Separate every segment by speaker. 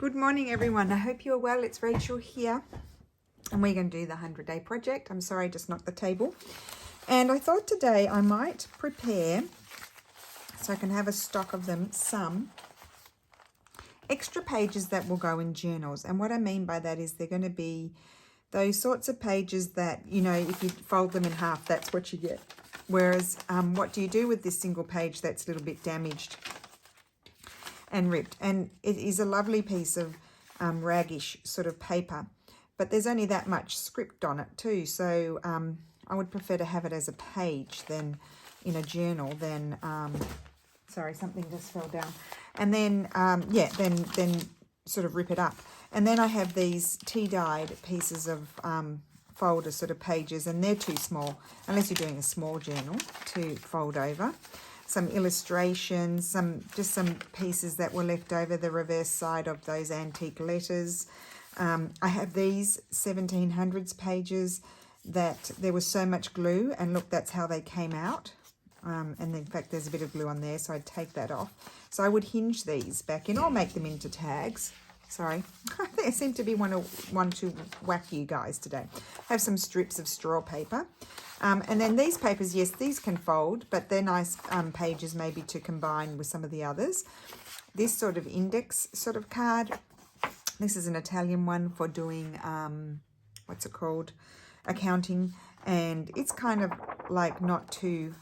Speaker 1: Good morning, everyone. I hope you're well. It's Rachel here, and we're going to do the 100-day project. I'm sorry, I just knocked the table. And I thought today I might prepare, so I can have a stock of them, some extra pages that will go in journals. And what I mean by that is they're going to be those sorts of pages that, you know, if you fold them in half, that's what you get. Whereas what do you do with this single page that's a little bit damaged and ripped? And it is a lovely piece of raggish sort of paper, but there's only that much script on it too. So I would prefer to have it as a page than in a journal than, sorry, something just fell down. And then, yeah, then sort of rip it up. And then I have these tea-dyed pieces of folder sort of pages, and they're too small, unless you're doing a small journal, to fold over. Some illustrations, just some pieces that were left over the reverse side of those antique letters. I have these 1700s pages that there was so much glue, and look, that's how they came out. And in fact, there's a bit of glue on there, so I'd take that off. So I would hinge these back in, or make them into tags. Sorry, I seem to be one to whack you guys today. Have some strips of straw paper. And then these papers, yes, these can fold, but they're nice pages maybe to combine with some of the others. This sort of index sort of card. This is an Italian one for doing, what's it called? Accounting. And it's kind of like not too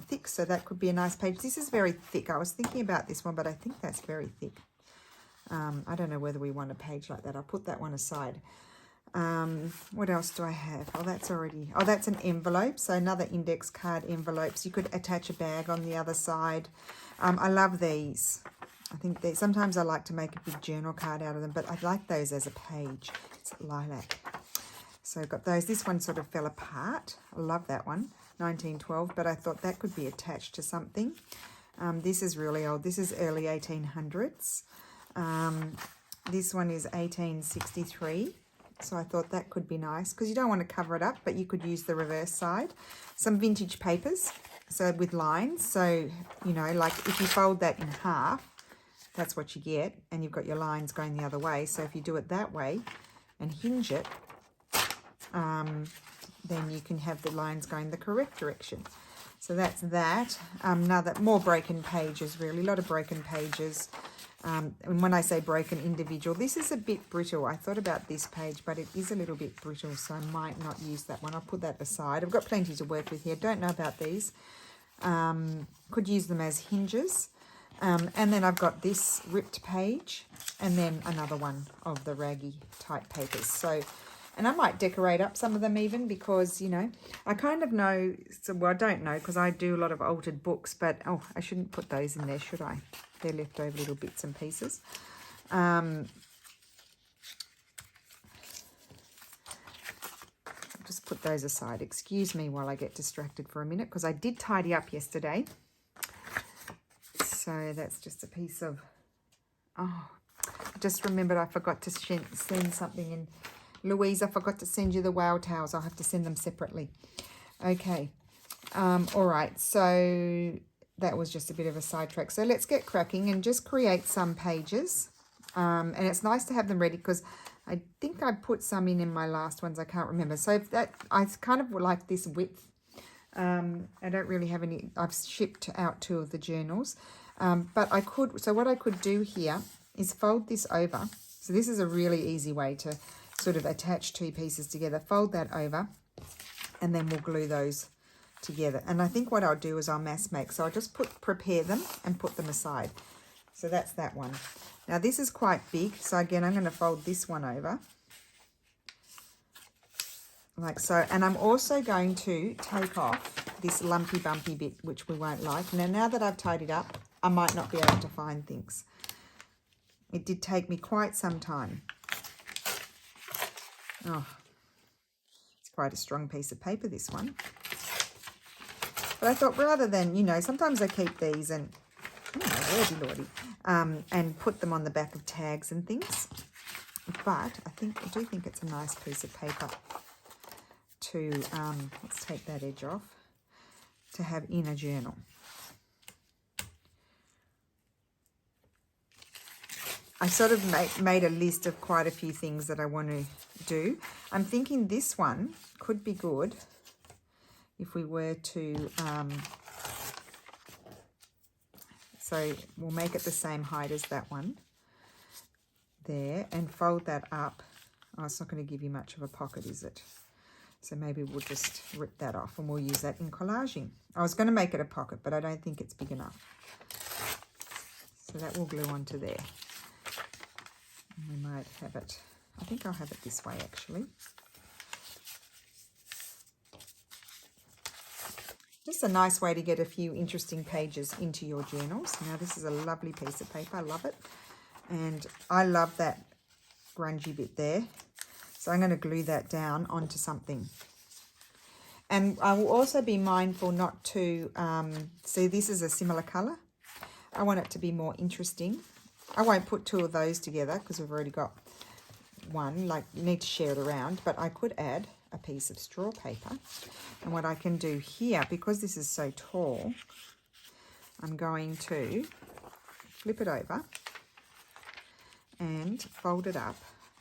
Speaker 1: thick, so that could be a nice page. This is very thick. I was thinking about this one, but I think that's very thick. I don't know whether we want a page like that. I'll put that one aside. What else do I have? Oh, that's already, oh, that's an envelope. So another index card envelopes. You could attach a bag on the other side. I love these. I think they, sometimes I like to make a big journal card out of them, but I like those as a page. It's lilac. So I've got those. This one sort of fell apart. I love that one, 1912, but I thought that could be attached to something. This is really old. This is early 1800s. This one is 1863. So I thought that could be nice because you don't want to cover it up, but you could use the reverse side. Some vintage papers, so with lines. So, you know, like if you fold that in half, that's what you get. And you've got your lines going the other way. So if you do it that way and hinge it, then you can have the lines going the correct direction. So that's that. Another, more broken pages, really. A lot of broken pages. And when I say broken individual, this is a bit brittle. I thought about this page, but it is a little bit brittle, so I might not use that one. I'll put that aside. I've got plenty to work with here. Don't know about these. Could use them as hinges. And then I've got this ripped page, and then another one of the raggy type papers. So, and I might decorate up some of them even because, you know, I kind of know, so, well, I don't know because I do a lot of altered books, but, oh, I shouldn't put those in there, should I? They're leftover little bits and pieces. I'll just put those aside. Excuse me while I get distracted for a minute because I did tidy up yesterday. So that's just a piece of, oh, I just remembered I forgot to send something in. Louise, I forgot to send you the wow towels. I'll have to send them separately. Okay. All right. So that was just a bit of a sidetrack. So let's get cracking and just create some pages. And it's nice to have them ready because I think I put some in my last ones. I can't remember. So if that, I kind of like this width. I don't really have any. I've shipped out 2 of the journals. But I could, so what I could do here is fold this over. So this is a really easy way to sort of attach 2 pieces together. Fold that over and then we'll glue those together. And I think what I'll do is I'll mass make. So I'll just prepare them and put them aside. So that's that one. Now this is quite big. So again, I'm going to fold this one over. Like so. And I'm also going to take off this lumpy bumpy bit, which we won't like. Now that I've tidied up, I might not be able to find things. It did take me quite some time. Oh, it's quite a strong piece of paper, this one. But I thought rather than, you know, sometimes I keep these and, oh, lordy, and put them on the back of tags and things. But I do think it's a nice piece of paper to, let's take that edge off, to have in a journal. I sort of made a list of quite a few things that I want to do. I'm thinking this one could be good if we were to, so we'll make it the same height as that one there and fold that up. Oh, it's not going to give you much of a pocket, is it? So maybe we'll just rip that off and we'll use that in collaging. I was going to make it a pocket, but I don't think it's big enough. So that will glue onto there. And we might have it, I think I'll have it this way actually. Just a nice way to get a few interesting pages into your journals. Now this is a lovely piece of paper, I love it. And I love that grungy bit there. So I'm going to glue that down onto something. And I will also be mindful not to, see this is a similar colour. I want it to be more interesting. I won't put two of those together because we've already got one, like you need to share it around, but I could add a piece of straw paper. And what I can do here, because this is so tall, I'm going to flip it over and fold it up.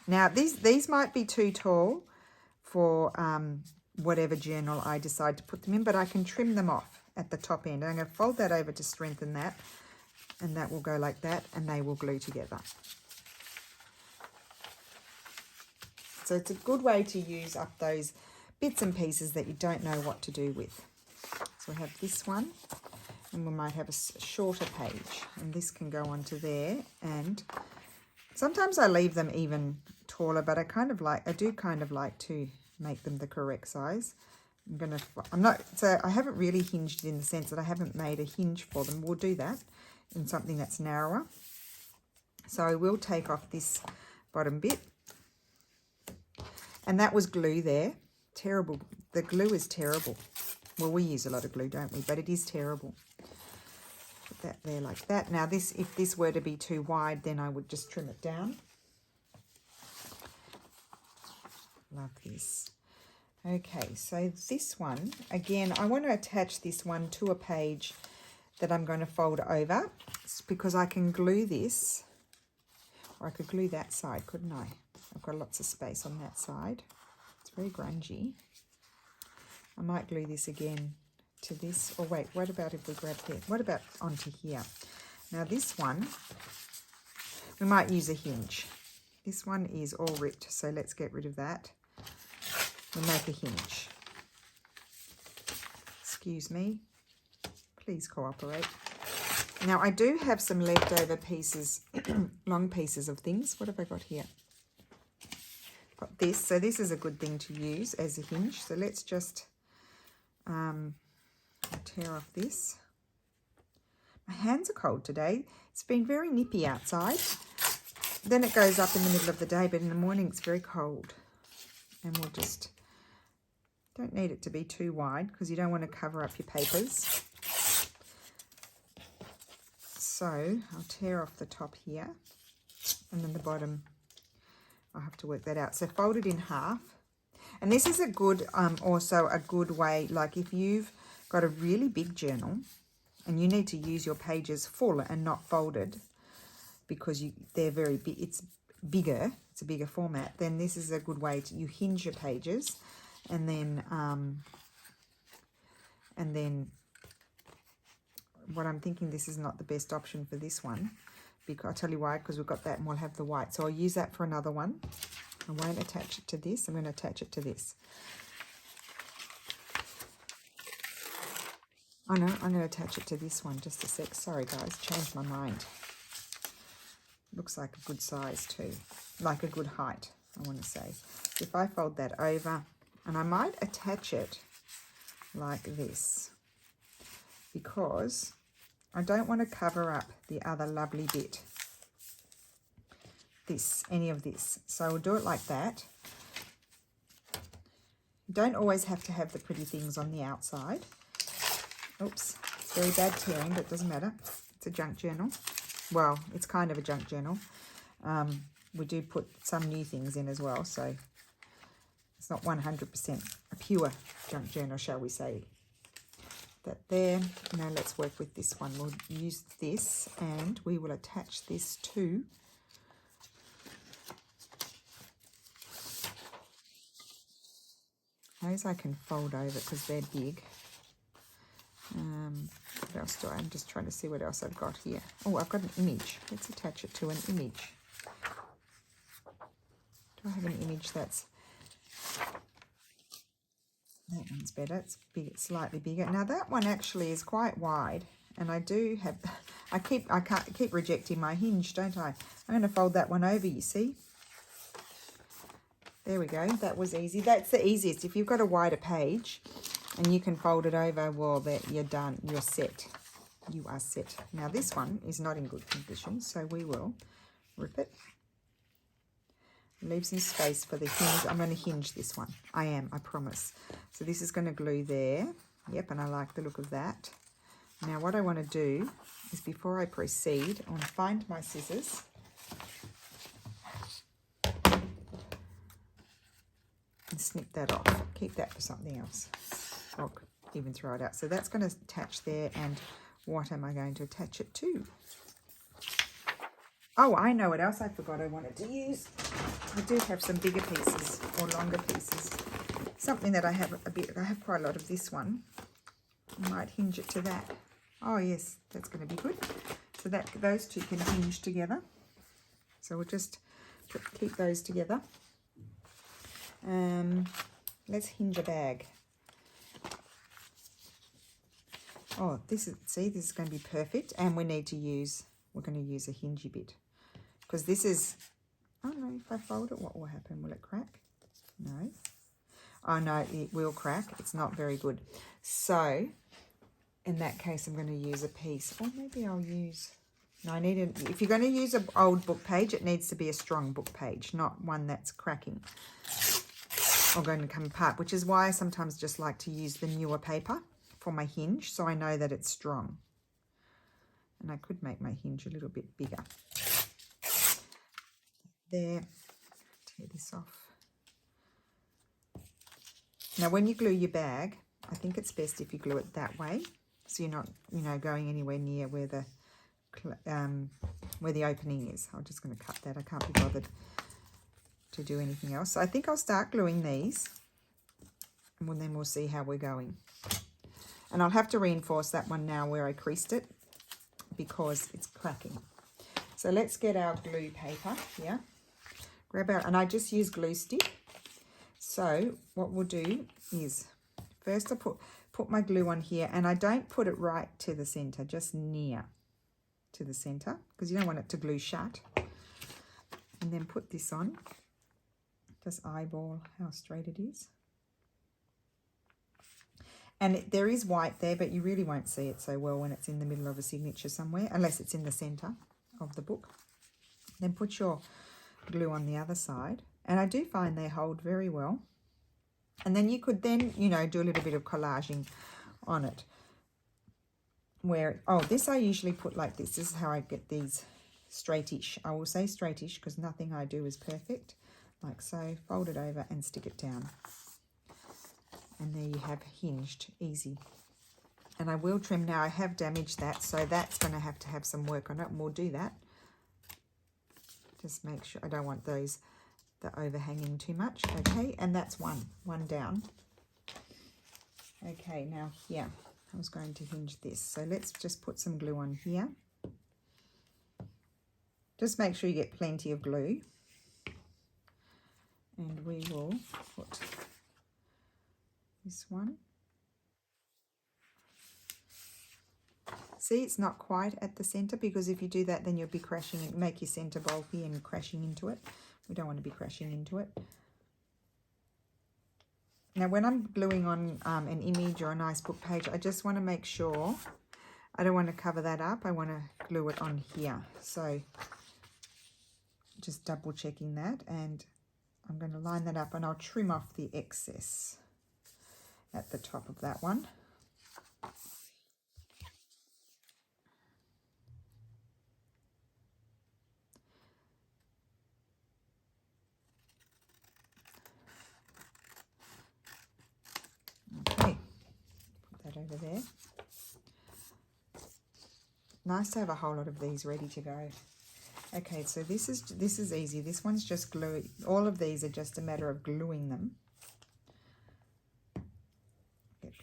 Speaker 1: Now these might be too tall for whatever journal I decide to put them in, but I can trim them off at the top end. I'm going to fold that over to strengthen that, and that will go like that, and they will glue together. So it's a good way to use up those bits and pieces that you don't know what to do with. So we have this one, and we might have a shorter page, and this can go onto there. And sometimes I leave them even taller, but I do kind of like to make them the correct size. So I haven't really hinged in the sense that I haven't made a hinge for them. We'll do that in something that's narrower. So I will take off this bottom bit. And that was glue there. Terrible. The glue is terrible. Well, we use a lot of glue, don't we? But it is terrible. Put that there like that. Now this, if this were to be too wide, then I would just trim it down. Love this. Okay, so this one, again, I want to attach this one to a page that I'm going to fold over. It's because I can glue this, or I could glue that side, couldn't I? I've got lots of space on that side. It's very grungy. I might glue this again to this. Or wait, what about if we grab here? What about onto here? Now this one, we might use a hinge. This one is all ripped, so let's get rid of that. We'll make a hinge. Excuse me. Please cooperate. Now I do have some leftover pieces, long pieces of things. What have I got here? Got this. So this is a good thing to use as a hinge. So let's just tear off this. My hands are cold today. It's been very nippy outside. Then it goes up in the middle of the day, but in the morning it's very cold. And we'll just, don't need it to be too wide because you don't want to cover up your papers. So I'll tear off the top here, and then the bottom, I'll have to work that out. So fold it in half. And this is a good, also a good way, like if you've got a really big journal and you need to use your pages full and not folded because they're very big, it's a bigger format, then this is a good way to, you hinge your pages, and then what I'm thinking, this is not the best option for this one, because I'll tell you why, because we've got that and we'll have the white. So I'll use that for another one. I won't attach it to this. I'm going to attach it to this. Oh no, I'm going to attach it to this one. Just a sec. Sorry guys, changed my mind. Looks like a good size too, like a good height, I want to say. If I fold that over, and I might attach it like this, because I don't want to cover up the other lovely bit, any of this. So we'll do it like that. You don't always have to have the pretty things on the outside. Oops, it's very bad tearing, but it doesn't matter. It's a junk journal. Well, it's kind of a junk journal. We do put some new things in as well, so it's not 100% a pure junk journal, shall we say. That there. Now let's work with this one. We'll use this and we will attach this to Those I can fold over because they're big. What else do I'm just trying to see what else I've got here. Oh, I've got an image. Let's attach it to an image. Do I have an image that's... That one's better. It's big, it's slightly bigger. Now that one actually is quite wide, and I do have... I can't keep rejecting my hinge, don't I? I'm going to fold that one over, you see. There we go. That was easy. That's the easiest. If you've got a wider page and you can fold it over, well, you're done. You're set. You are set. Now this one is not in good condition, so we will rip it. Leave some space for the hinge. I'm going to hinge this one. I promise. So this is going to glue there. Yep, and I like the look of that. Now what I want to do is, before I proceed, I want to find my scissors. And snip that off. Keep that for something else. I'll even throw it out. So that's going to attach there, and what am I going to attach it to? Oh, I know what else I forgot I wanted to use. I do have some bigger pieces or longer pieces. Something that I have I have quite a lot of this one. I might hinge it to that. Oh yes, that's going to be good. So that those two can hinge together. So we'll just keep those together. Let's hinge a bag. Oh, this is going to be perfect, and we're going to use a hingy bit, because this is, oh no, if I fold it, what will happen? Will it crack? No. Oh no, it will crack. It's not very good. So in that case, I'm going to use a piece, or maybe I'll use, no, if you're going to use an old book page, it needs to be a strong book page, not one that's cracking or going to come apart, which is why I sometimes just like to use the newer paper for my hinge, so I know that it's strong. And I could make my hinge a little bit bigger. There, tear this off. Now when you glue your bag, I think it's best if you glue it that way, so you're not, going anywhere near where the opening is. I'm just going to cut that. I can't be bothered to do anything else. So I think I'll start gluing these, and then we'll see how we're going. And I'll have to reinforce that one now where I creased it, because it's cracking. So let's get our glue paper here. And I just use glue stick. So what we'll do is, first I put my glue on here, and I don't put it right to the center, just near to the center, because you don't want it to glue shut. And then put this on. Just eyeball how straight it is. And there is white there, but you really won't see it so well when it's in the middle of a signature somewhere, unless it's in the center of the book. Then put your glue on the other side. And I do find they hold very well. And then you could then, do a little bit of collaging on it. This I usually put like this. This is how I get these straightish. I will say straightish because nothing I do is perfect. Like so, fold it over and stick it down. And there you have hinged, easy. And I will trim now. I have damaged that, so that's going to have some work on it, and we'll do that. Just make sure I don't want the overhanging too much. Okay, and that's one down. Okay, now here, I was going to hinge this. So let's just put some glue on here. Just make sure you get plenty of glue. And we will put this one. See, it's not quite at the center, because if you do that, then you'll be crashing it, make your center bulky and crashing into it. We don't want to be crashing into it. Now, when I'm gluing on an image or a nice book page, I just want to make sure, I don't want to cover that up. I want to glue it on here. So just double checking that, and I'm going to line that up, and I'll trim off the excess at the top of that one. Okay, put that over there. Nice to have a whole lot of these ready to go. Okay, so this is easy. This one's just glue. All of these are just a matter of gluing them.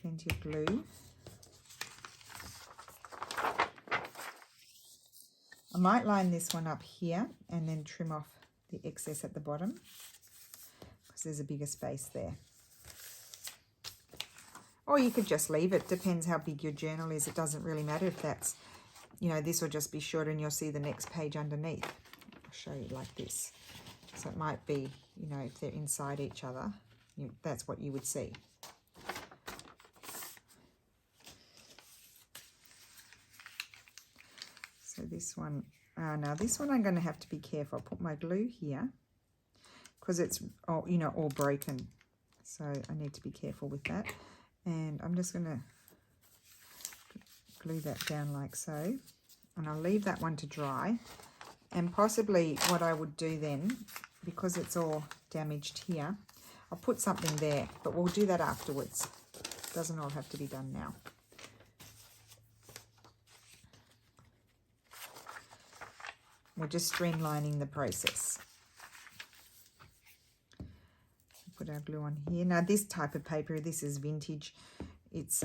Speaker 1: plenty of glue. I might line this one up here and then trim off the excess at the bottom because there's a bigger space there. Or you could just leave it. Depends how big your journal is. It doesn't really matter if that's, you know, this will just be shorter and you'll see the next page underneath. I'll show you like this. So it might be, you know, if they're inside each other, that's what you would see. So this one, now this one I'm going to have to be careful. I'll put my glue here because it's, all, you know, all broken. So I need to be careful with that. And I'm just going to glue that down like so. And I'll leave that one to dry. And possibly what I would do then, because it's all damaged here, I'll put something there, but we'll do that afterwards. It doesn't all have to be done now. We're just streamlining the process. Put our glue on here. Now this type of paper, this is vintage. It's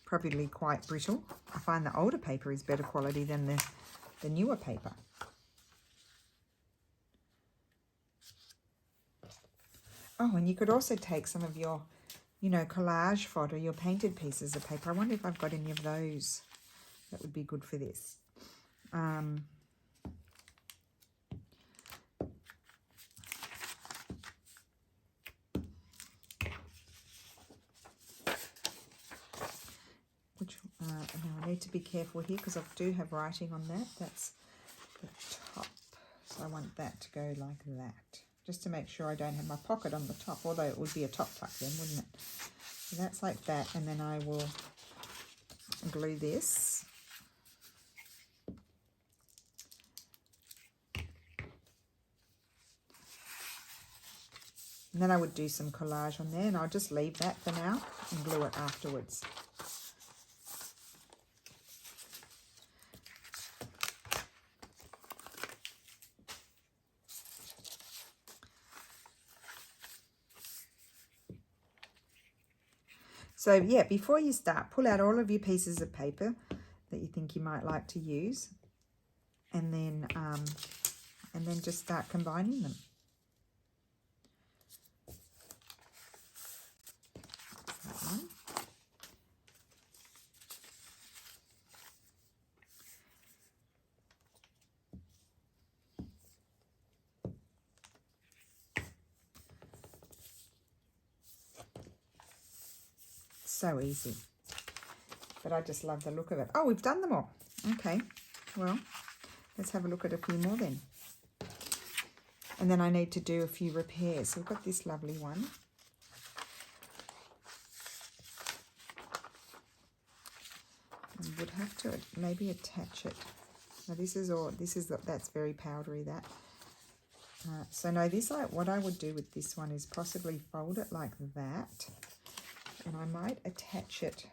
Speaker 1: probably quite brittle. I find the older paper is better quality than the newer paper. Oh, and you could also take some of your, you know, collage photo, your painted pieces of paper. I wonder if I've got any of those. That would be good for this. Now I need to be careful here because I do have writing on that. That's the top. So I want that to go like that. Just to make sure I don't have my pocket on the top, although it would be a top tuck then, wouldn't it? So that's like that, and then I will glue this. And then I would do some collage on there, and I'll just leave that for now and glue it afterwards. So yeah, before you start, pull out all of your pieces of paper that you think you might like to use, and then just start combining them. That one. So easy, but I just love the look of it. Oh, we've done them all. Okay, well, let's have a look at a few more then. And then I need to do a few repairs. So we've got this lovely one. I would have to maybe attach it. Now that's very powdery, that. So no, this, what I would do with this one is possibly fold it like that. And I might attach it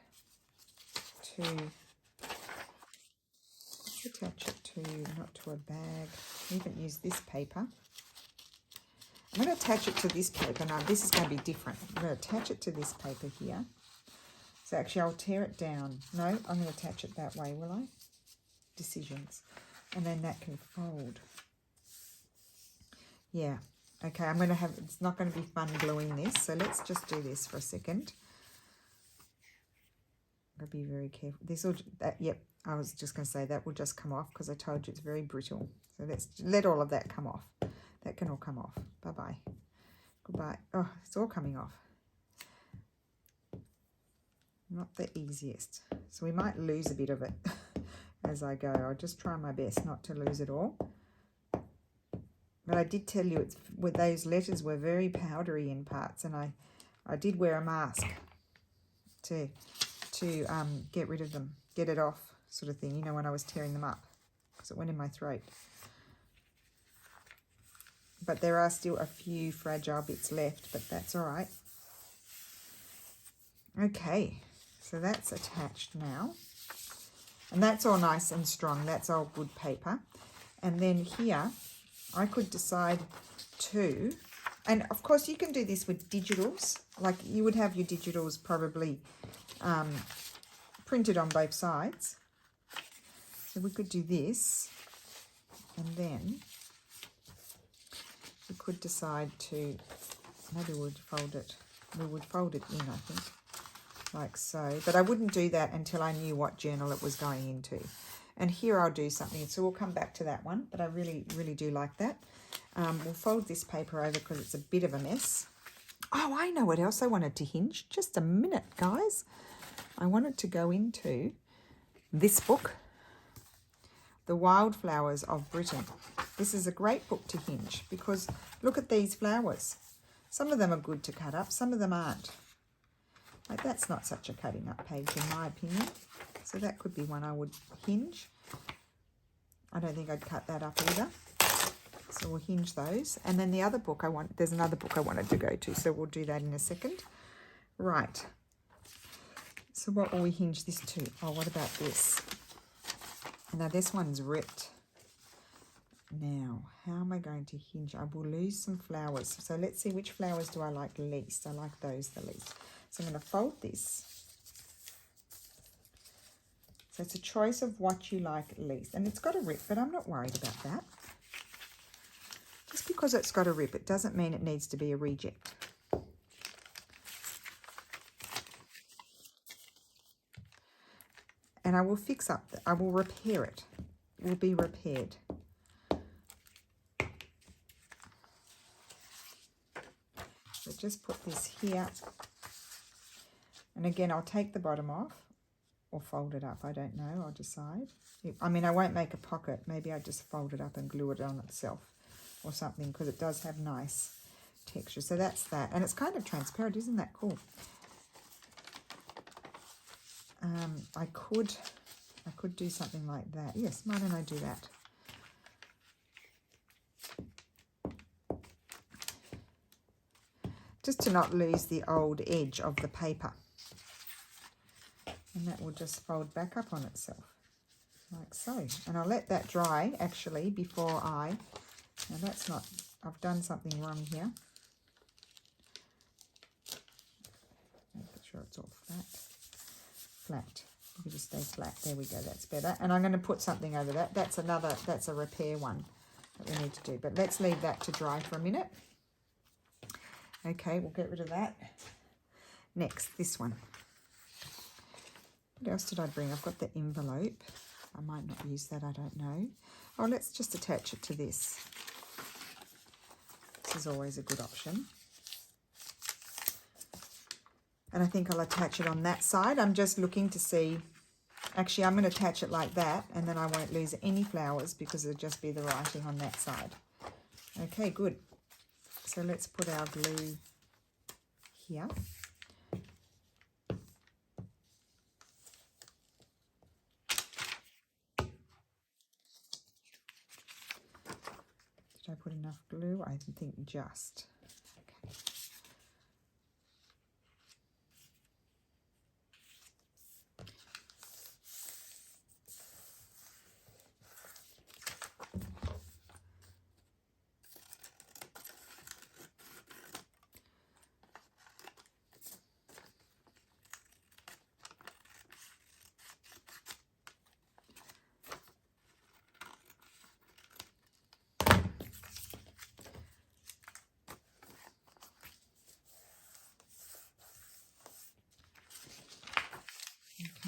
Speaker 1: to, not to a bag. I even use this paper. I'm going to attach it to this paper. Now, this is going to be different. I'm going to attach it to this paper here. So actually, I'll tear it down. No, I'm going to attach it that way, will I? Decisions. And then that can fold. Yeah. Okay, it's not going to be fun gluing this. So let's just do this for a second. I'll be very careful. Yep, I was just going to say that will just come off because I told you it's very brittle. So let's let all of that come off. That can all come off. Bye-bye. Goodbye. Oh, it's all coming off. Not the easiest. So we might lose a bit of it as I go. I'll just try my best not to lose it all. But I did tell you those letters were very powdery in parts, and I did wear a mask to get rid of them, get it off, sort of thing, you know, when I was tearing them up, because it went in my throat. But there are still a few fragile bits left, but that's all right. Okay, so that's attached now. And that's all nice and strong. That's all good paper. And then here, I could decide to And of course you can do this with digitals. Like you would have your digitals probably printed on both sides. So we could do this, and then we could decide to, maybe we would fold it in, I think, like so. But I wouldn't do that until I knew what journal it was going into. And here I'll do something, so we'll come back to that one, but I really, really do like that. We'll fold this paper over because it's a bit of a mess. Oh, I know what else I wanted to hinge. Just a minute, guys. I wanted to go into this book, The Wildflowers of Britain. This is a great book to hinge because look at these flowers. Some of them are good to cut up, some of them aren't. Like that's not such a cutting up page in my opinion. So that could be one I would hinge. I don't think I'd cut that up either. So we'll hinge those. And then the other book there's another book I wanted to go to, so we'll do that in a second. Right. So what will we hinge this to? Oh, what about this? Now this one's ripped. Now, how am I going to hinge? I will lose some flowers. So let's see, which flowers do I like least? I like those the least. So I'm going to fold this. So it's a choice of what you like least. And it's got a rip, but I'm not worried about that. Just because it's got a rip, it doesn't mean it needs to be a reject. And I will fix up, I will repair it. It will be repaired. So just put this here. And again, I'll take the bottom off or fold it up. I don't know, I'll decide. I mean, I won't make a pocket. Maybe I just fold it up and glue it on itself or something because it does have nice texture. So that's that. And it's kind of transparent, isn't that cool? I could do something like that. Yes, why don't I do that? Just to not lose the old edge of the paper. And that will just fold back up on itself, like so. And I'll let that dry, actually, before I... Now that's not... I've done something wrong here. Make sure it's all flat. Flat. You just stay flat. There we go. That's better. And I'm going to put something over that. That's a repair one that we need to do. But let's leave that to dry for a minute. Okay, we'll get rid of that. Next, this one. What else did I bring? I've got the envelope. I might not use that. I don't know. Oh, let's just attach it to this. This is always a good option. And I think I'll attach it on that side. I'm just looking to see, actually I'm going to attach it like that and then I won't lose any flowers because it'll just be the writing on that side. Okay, good. So let's put our glue here. Did I put enough glue? I think just. Okay.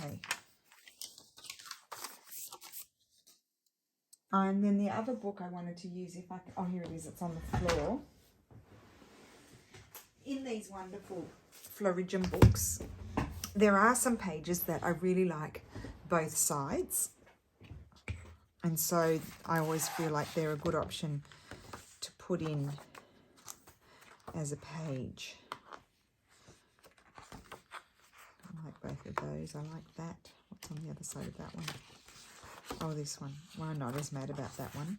Speaker 1: Okay. And then the other book I wanted to use, if I could, oh, here it is, it's on the floor. In these wonderful Floridian books, there are some pages that I really like both sides. And so I always feel like they're a good option to put in as a page. I like both of those. I like that. What's on the other side of that one? Oh, this one. Well, I'm not as mad about that one.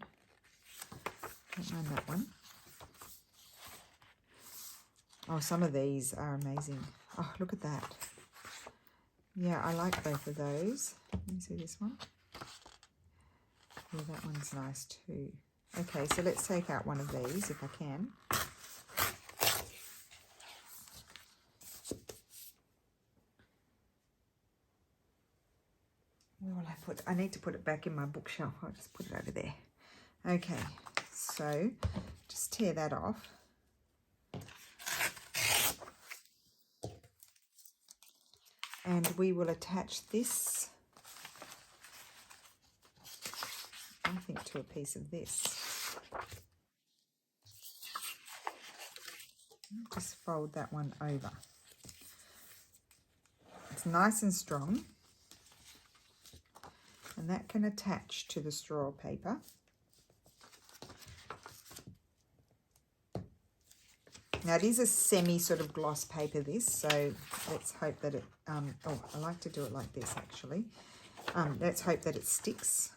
Speaker 1: Don't mind that one. Oh, some of these are amazing. Oh, look at that. Yeah, I like both of those. Let me see this one. Yeah, that one's nice too. Okay, so let's take out one of these if I can. I need to put it back in my bookshelf. I'll just put it over there. Okay, so just tear that off. And we will attach this, I think, to a piece of this. Just fold that one over. It's nice and strong, and that can attach to the straw paper. Now it is a semi sort of gloss paper, this, so let's hope that it, oh, I like to do it like this actually. Let's hope that it sticks.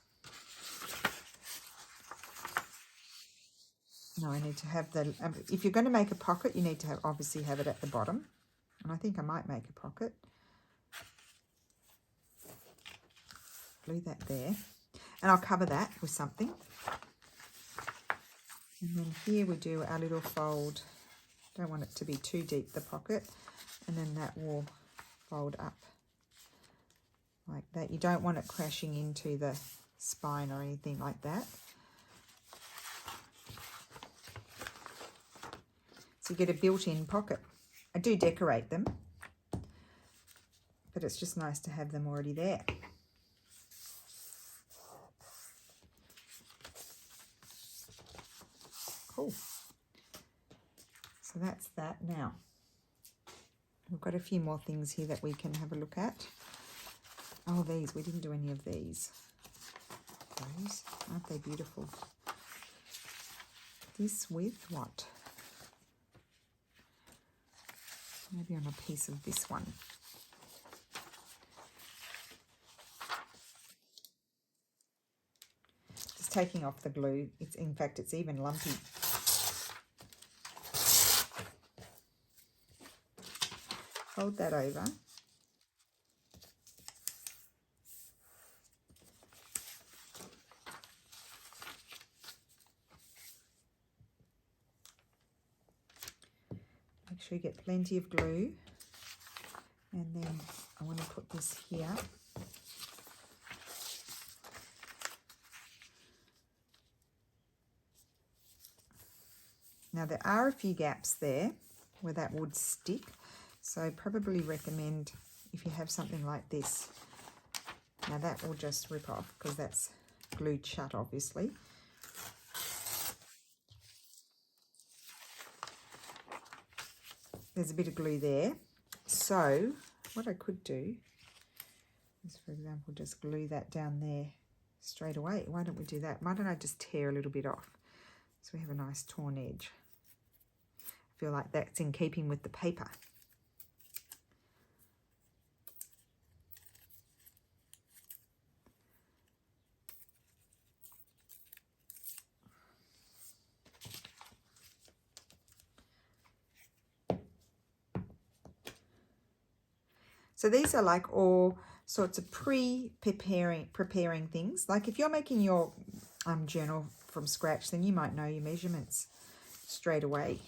Speaker 1: No, I need to have the, if you're going to make a pocket, you need to obviously have it at the bottom. And I think I might make a pocket. Glue that there. And I'll cover that with something. And then here we do our little fold. Don't want it to be too deep, the pocket. And then that will fold up like that. You don't want it crashing into the spine or anything like that. So you get a built-in pocket. I do decorate them, but it's just nice to have them already there. Cool. So that's that. Now, we've got a few more things here that we can have a look at. Oh, these. We didn't do any of these. Those. Aren't they beautiful? This with what? Maybe on a piece of this one. Just taking off the glue. It's, in fact, it's even lumpy. Fold that over. Make sure you get plenty of glue. And then I want to put this here. Now there are a few gaps there where that would stick. So probably recommend if you have something like this. Now that will just rip off because that's glued shut, obviously. There's a bit of glue there. So what I could do is, for example, just glue that down there straight away. Why don't we do that? Why don't I just tear a little bit off so we have a nice torn edge? I feel like that's in keeping with the paper. So these are like all sorts of preparing things. Like if you're making your journal from scratch, then you might know your measurements straight away.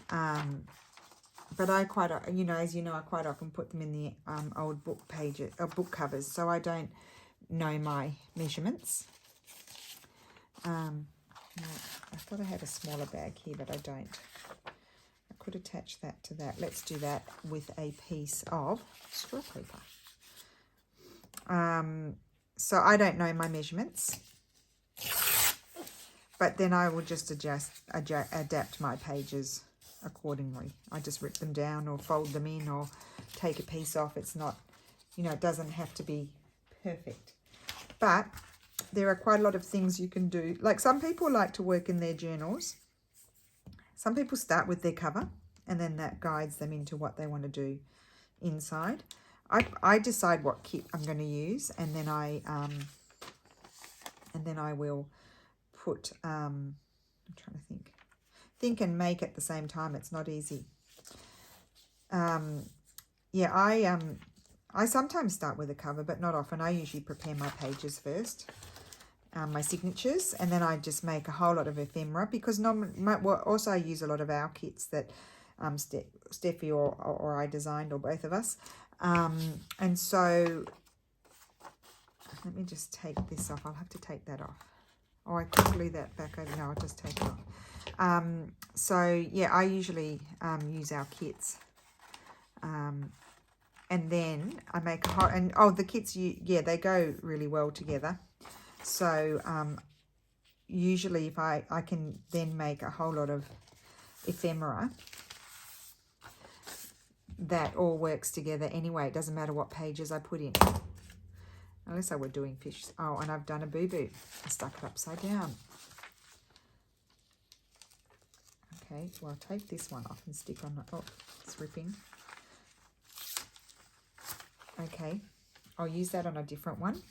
Speaker 1: But I quite, as you know, I quite often put them in the old book pages or book covers, so I don't know my measurements. I thought I had a smaller bag here, but I don't. Could attach that to that. Let's do that with a piece of straw paper. So I don't know my measurements, but then I will just adapt my pages accordingly. I just rip them down or fold them in or take a piece off. It's not, it doesn't have to be perfect. But there are quite a lot of things you can do. Like some people like to work in their journals. Some people start with their cover and then that guides them into what they want to do inside. I decide what kit I'm going to use, and then I will put I'm trying to think and make at the same time. It's not easy. Yeah, I sometimes start with a cover, but not often. I usually prepare my pages first. My signatures, and then I just make a whole lot of ephemera, because also I use a lot of our kits that Steffi or I designed, or both of us, and so let me just take this off. I'll have to take that off. Or I could glue that back over. No, I'll just take it off. So yeah, I usually use our kits. And then I make a whole, and oh, the kits, yeah, they go really well together. So usually if I can then make a whole lot of ephemera that all works together anyway. It doesn't matter what pages I put in. Unless I were doing fish. Oh, and I've done a boo-boo. I stuck it upside down. Okay, well, I'll take this one off and stick on the, oh, it's ripping. Okay, I'll use that on a different one.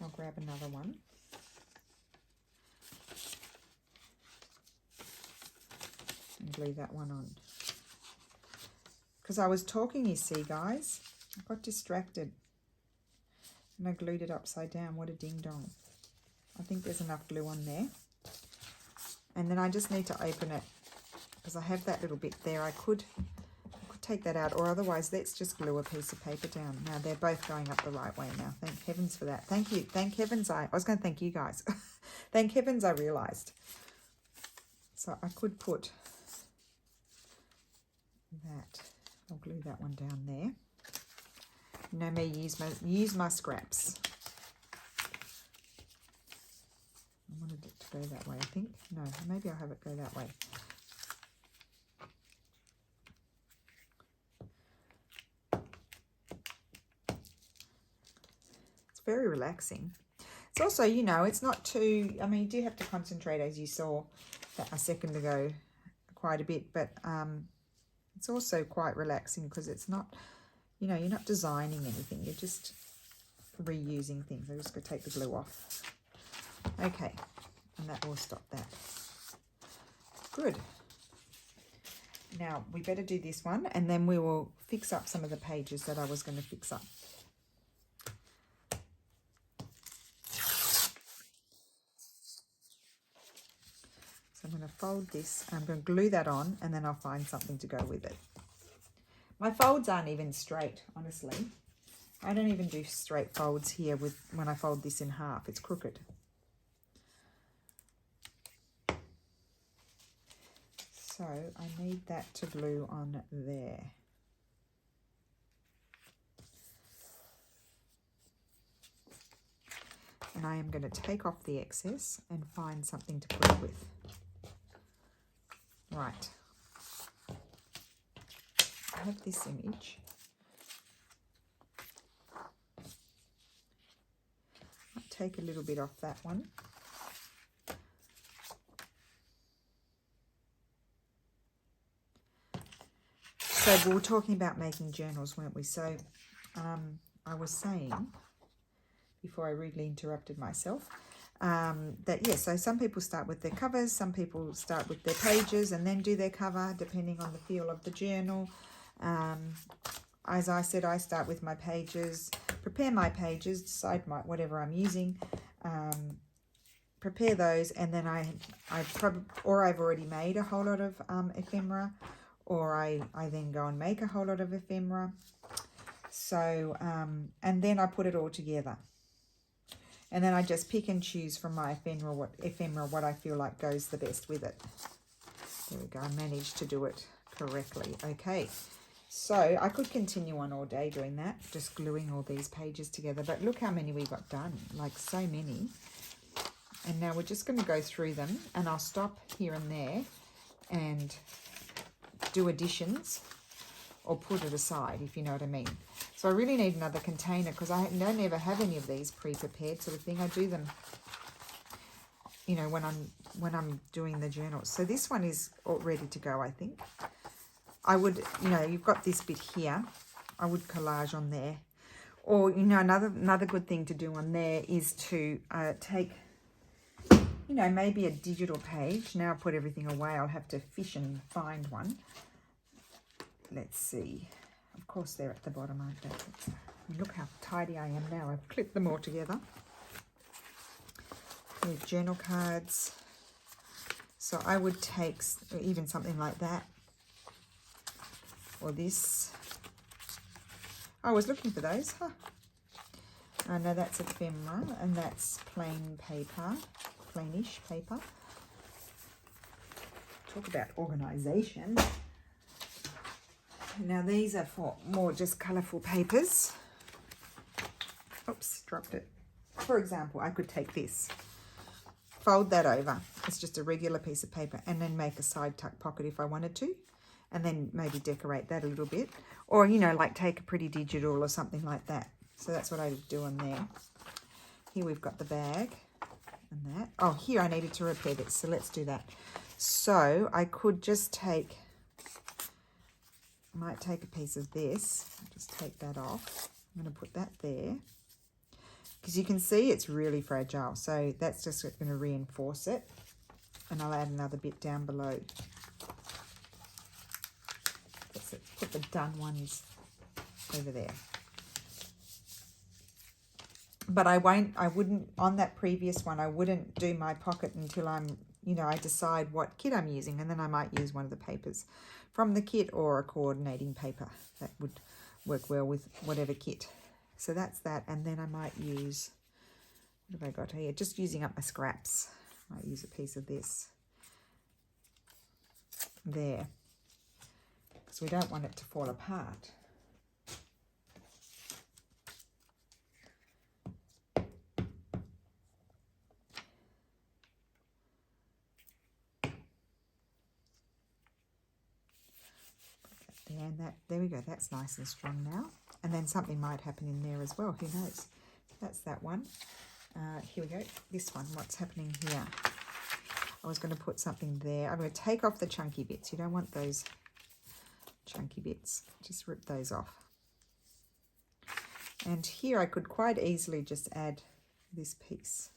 Speaker 1: I'll grab another one. And glue that one on. Because I was talking, you see, guys. I got distracted. And I glued it upside down. What a ding-dong. I think there's enough glue on there. And then I just need to open it. Because I have that little bit there. I could take that out, or otherwise let's just glue a piece of paper down. Now they're both going up the right way now. Thank heavens for that. Thank you. Thank heavens I was going to thank you guys. Thank heavens I realized. So I could put that. I'll glue that one down there. You know me, use my scraps. I wanted it to go that way, I think. No, maybe I'll have it go that way. Very relaxing. It's also, you know, it's not too, I mean, you do have to concentrate, as you saw that a second ago, quite a bit, but it's also quite relaxing because it's not, you know, you're not designing anything, you're just reusing things. I'm just going to take the glue off. Okay, and that will stop that. Good. Now we better do this one, and then we will fix up some of the pages that I was going to fix up. So I'm going to fold this, I'm going to glue that on, and then I'll find something to go with it. My folds aren't even straight, honestly. I don't even do straight folds here when I fold this in half. It's crooked. So I need that to glue on there. And I am going to take off the excess and find something to put it with. Right. I have this image. I'll take a little bit off that one. So we were talking about making journals, weren't we? So I was saying, before I rudely interrupted myself, that yes, so some people start with their covers, some people start with their pages and then do their cover, depending on the feel of the journal. As I said, I start with my pages, prepare my pages, decide whatever I'm using, prepare those, and then I've already made a whole lot of ephemera, or I then go and make a whole lot of ephemera. So and then I put it all together. And then I just pick and choose from my ephemera what I feel like goes the best with it. There we go. I managed to do it correctly. Okay. So I could continue on all day doing that, just gluing all these pages together. But look how many we got done, like so many. And now we're just going to go through them, and I'll stop here and there and do additions or put it aside, if you know what I mean. So I really need another container because I don't ever have any of these pre-prepared sort of thing. I do them, you know, when I'm doing the journals. So this one is all ready to go, I think. I would, you know, you've got this bit here. I would collage on there. Or, you know, another good thing to do on there is to take, you know, maybe a digital page. Now I'll put everything away. I'll have to fish and find one. Let's see. Of course, they're at the bottom, aren't they? Look how tidy I am now. I've clipped them all together. With journal cards. So I would take even something like that. Or this. I was looking for those. Huh. No, that's ephemera, and that's plain paper, plainish paper. Talk about organisation. Now these are for more just colourful papers. Oops, dropped it. For example, I could take this, fold that over. It's just a regular piece of paper, and then make a side tuck pocket if I wanted to, and then maybe decorate that a little bit. Or, you know, like take a pretty digital or something like that. So that's what I would do on there. Here we've got the bag and that. Oh, here I needed to repair this, so let's do that. So I could just take, I might take a piece of this, just take that off. I'm going to put that there, because you can see it's really fragile. So that's just going to reinforce it. And I'll add another bit down below. Let's put the done ones over there. But I wouldn't, on that previous one, I wouldn't do my pocket until I'm, you know, I decide what kit I'm using, and then I might use one of the papers from the kit or a coordinating paper. That would work well with whatever kit. So that's that, and then I might use, what have I got here? Just using up my scraps. I might use a piece of this there, because we don't want it to fall apart. And that, there we go, that's nice and strong now. And then something might happen in there as well, who knows. That's that one. Here we go, this one, what's happening here? I was going to put something there. I'm going to take off the chunky bits. You don't want those chunky bits. Just rip those off. And here I could quite easily just add this piece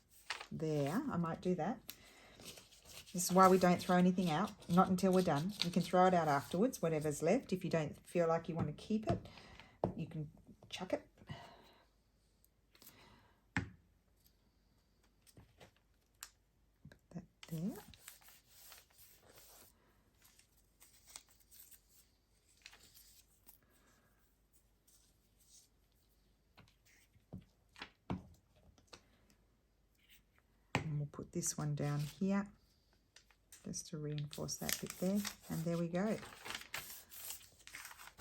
Speaker 1: there. I might do that. This is why we don't throw anything out, not until we're done. You can throw it out afterwards, whatever's left. If you don't feel like you want to keep it, you can chuck it. Put that there. And we'll put this one down here, just to reinforce that bit there. And there we go.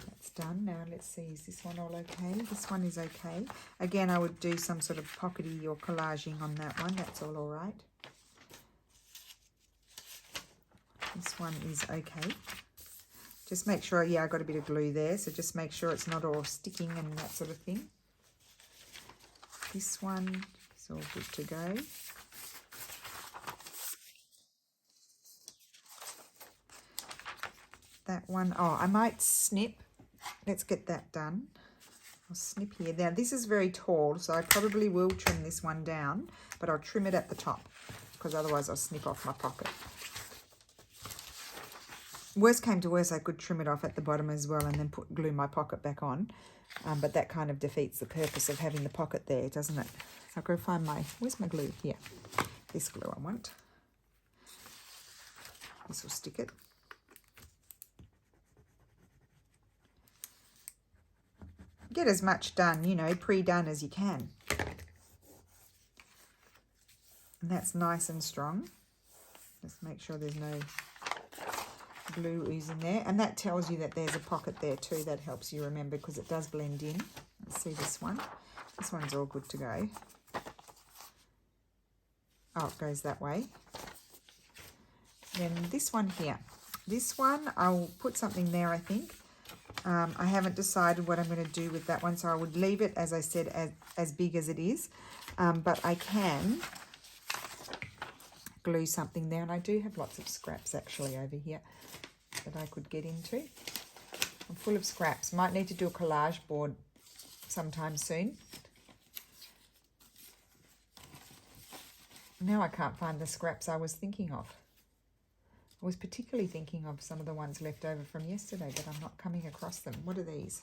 Speaker 1: That's done. Now let's see, is this one all okay? This one is okay. Again, I would do some sort of pockety or collaging on that one. That's all right. This one is okay. Just make sure, yeah, I got a bit of glue there, so just make sure it's not all sticking and that sort of thing. This one is all good to go. That one, oh, I might snip. Let's get that done. I'll snip here. Now this is very tall, so I probably will trim this one down, but I'll trim it at the top, because otherwise I'll snip off my pocket. Worst came to worst, I could trim it off at the bottom as well and then glue my pocket back on, but that kind of defeats the purpose of having the pocket there, doesn't it? So I'll go find my, where's my glue? Here, this glue I want. This will stick it. Get as much done, you know, pre-done as you can. And that's nice and strong. Just make sure there's no glue oozing there. And that tells you that there's a pocket there too. That helps you remember, because it does blend in. Let's see this one. This one's all good to go. Oh, it goes that way. Then this one here. This one, I'll put something there, I think. I haven't decided what I'm going to do with that one, so I would leave it, as I said, as big as it is. But I can glue something there, and I do have lots of scraps actually over here that I could get into. I'm full of scraps. Might need to do a collage board sometime soon. Now I can't find the scraps I was thinking of. I was particularly thinking of some of the ones left over from yesterday, but I'm not coming across them. What are these?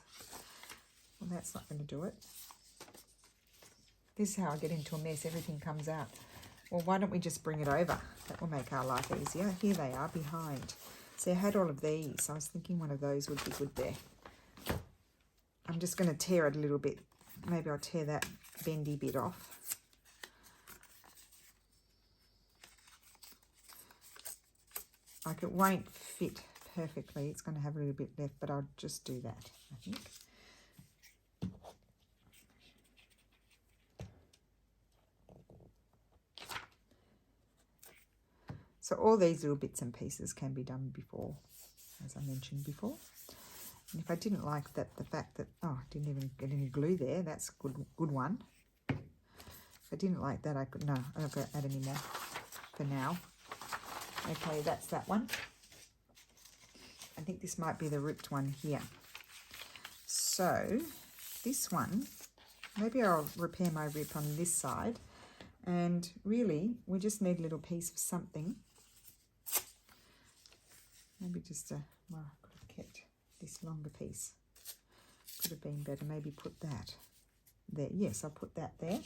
Speaker 1: Well, that's not going to do it. This is how I get into a mess. Everything comes out. Well, why don't we just bring it over? That will make our life easier. Here they are behind. See, I had all of these. I was thinking one of those would be good there. I'm just going to tear it a little bit. Maybe I'll tear that bendy bit off. Like it won't fit perfectly. It's going to have a little bit left, but I'll just do that, I think. So all these little bits and pieces can be done before, as I mentioned before. And if I didn't like that, the fact that, oh, I didn't even get any glue there, that's a good one. If I didn't like that, I could, no, I'm not going to add any more for now. Okay, that's that one. I think this might be the ripped one here. So this one, maybe I'll repair my rip on this side. And really, we just need a little piece of something. Maybe just a, well, I could have kept this longer piece. Could have been better. Maybe put that there. Yes, I'll put that there.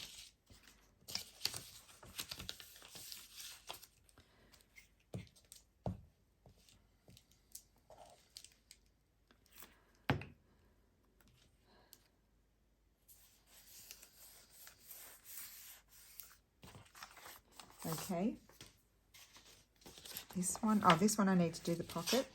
Speaker 1: Okay. This one, oh, this one I need to do the pocket.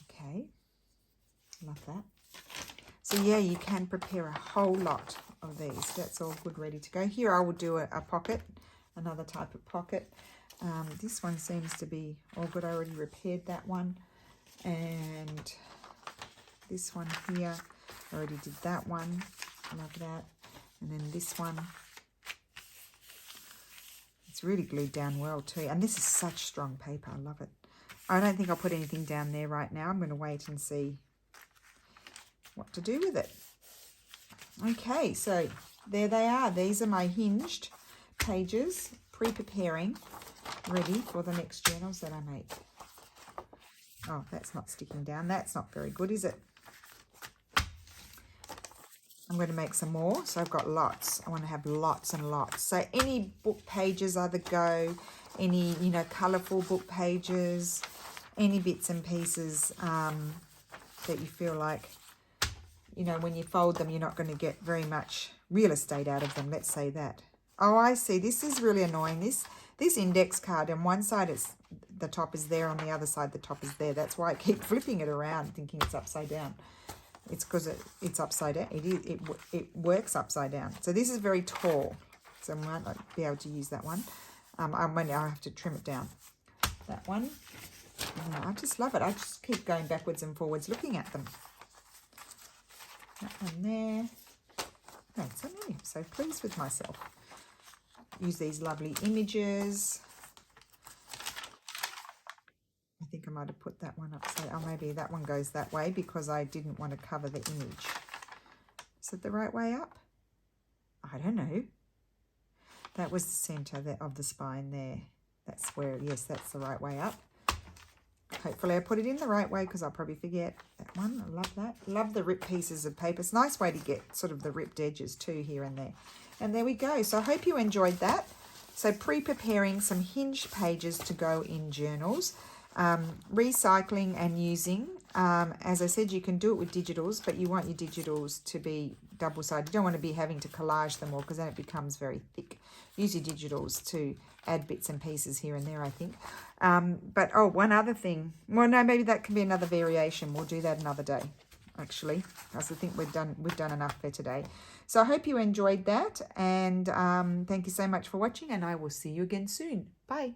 Speaker 1: Okay, love that. So yeah, you can prepare a whole lot of these. That's all good, ready to go. Here I will do a pocket, another type of pocket. This one seems to be all good. I already repaired that one. And this one here, I already did that one. Love that. And then this one. It's really glued down well too. And this is such strong paper. I love it. I don't think I'll put anything down there right now. I'm going to wait and see what to do with it. Okay, so there they are. These are my hinged pages, pre-preparing, ready for the next journals that I make. Oh, that's not sticking down. That's not very good, is it? I'm going to make some more. So I've got lots. I want to have lots and lots. So any book pages are the go. Any, you know, colourful book pages. Any bits and pieces that you feel like, you know, when you fold them, you're not going to get very much real estate out of them. Let's say that. Oh, I see. This is really annoying. This index card, on one side it's the top is there, on the other side the top is there. That's why I keep flipping it around, thinking it's upside down. It's because it's upside down. It works upside down. So this is very tall, so I might not be able to use that one. I'll have to trim it down. That one. Oh, I just love it. I just keep going backwards and forwards looking at them. That one there. That's it. I'm so pleased with myself. Use these lovely images. I think I might have put that one upside. Oh, maybe that one goes that way because I didn't want to cover the image. Is it the right way up? I don't know. That was the center of the spine there. That's where, yes, that's the right way up. Hopefully I put it in the right way because I'll probably forget that one. I love that. Love the ripped pieces of paper. It's a nice way to get sort of the ripped edges too here and there. And there we go. So I hope you enjoyed that. So pre-preparing some hinged pages to go in journals. Recycling and using. As I said, you can do it with digitals, but you want your digitals to be double-sided. You don't want to be having to collage them all because then it becomes very thick. Use your digitals to add bits and pieces here and there, I think. But, oh, one other thing. Well, no, maybe that can be another variation. We'll do that another day, actually, because I think we've done enough for today. So I hope you enjoyed that, and thank you so much for watching, and I will see you again soon. Bye.